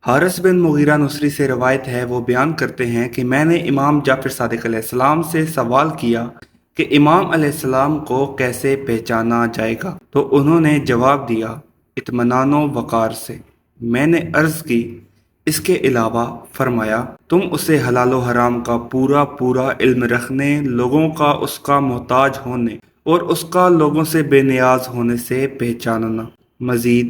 हारिस बिन Mughira नुसरी से रवायत है, वो बयान करते हैं कि मैंने इमाम जाफर सादिक अलैहिस्सलाम से सवाल किया कि इमाम अलैहिस्सलाम को कैसे पहचाना जाएगा, तो उन्होंने जवाब दिया, इत्मीनानो वक़ार से। मैंने अर्ज़ की, इसके अलावा? फरमाया, तुम उसे हलाल व हराम का पूरा पूरा इल्म रखने, लोगों का उसका मोहताज होने और उसका लोगों से बेनियाज होने से पहचानना। मज़ीद,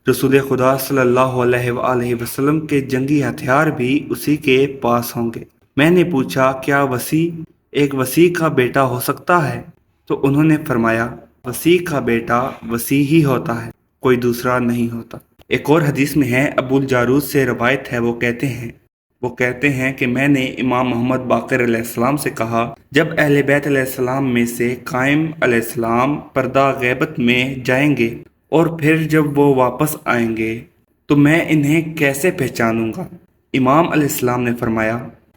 रसूल खुदा सल्लल्लाहु अलैहि वसल्लम के जंगी हथियार भी उसी के पास होंगे। मैंने पूछा, क्या वसी एक वसी का बेटा हो सकता है? तो उन्होंने फरमाया, वसी का बेटा वसी ही होता है, कोई दूसरा नहीं होता। एक और हदीस में है, अबुल जारूद से रवायत है, वो कहते हैं कि मैंने इमाम मोहम्मद बाक़िर अलैहिस्सलाम से कहा, जब अहले बैत अलैहिस्सलाम में से कायम अलैहिस्सलाम पर्दा गैबत में जाएंगे और फिर जब वो वापस आएंगे तो मैं इन्हें कैसे पहचानूंगा? इमाम अलैहिस्सलाम ने फरमाया,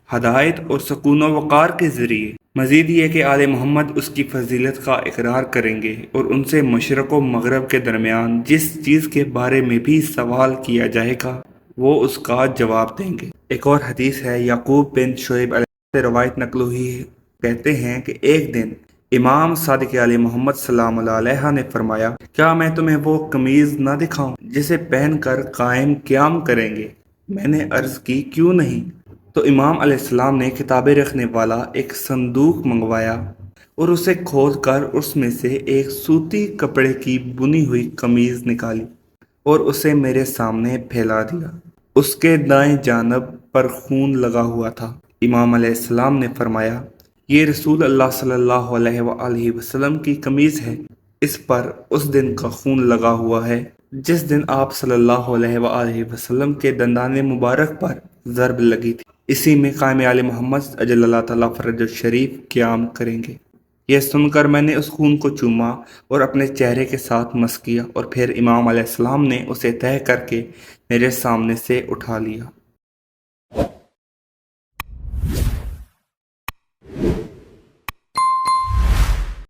हदायत और सकून व वक़ार के ज़रिए। मज़ीद ये कि आले मोहम्मद उसकी फजीलत का इकरार करेंगे और उनसे मशरक़ व मग़रिब के दरमियान जिस चीज़ के बारे में भी सवाल किया जाएगा वो उसका जवाब देंगे। एक और हदीस है, याकूब बिन शुएब अलैहि से रवायत नकल हुई है, कहते हैं कि एक दिन इमाम सादिक आले मोहम्मद सल्लल्लाहु अलैहि ने फरमाया, क्या मैं तुम्हें वो कमीज़ न दिखाऊं जिसे पहनकर कायम क़याम करेंगे? मैंने अर्ज़ की, क्यों नहीं? तो इमाम अलैहिस्सलाम ने किताबें रखने वाला एक संदूक मंगवाया और उसे खोलकर उसमें से एक सूती कपड़े की बुनी हुई कमीज़ निकाली और उसे मेरे सामने फैला दिया। उसके दाएं जानब पर खून लगा हुआ था। इमाम अलैहिस्सलाम ने फरमाया, ये रसूल अल्लाह सल्लल्लाहु अलैहि वसल्लम की कमीज़ है, इस पर उस दिन का खून लगा हुआ है जिस दिन आप सल्लल्लाहु अलैहि वसल्लम के दंदाने मुबारक पर ज़रब लगी थी। इसी में कायम आले मोहम्मद अजल्लल्लाह ताला फरज शरीफ क़याम करेंगे। यह सुनकर मैंने उस खून को चूमा और अपने चेहरे के साथ मस किया और फिर इमाम अलैहिस्सलाम ने उसे तह करके मेरे सामने से उठा लिया।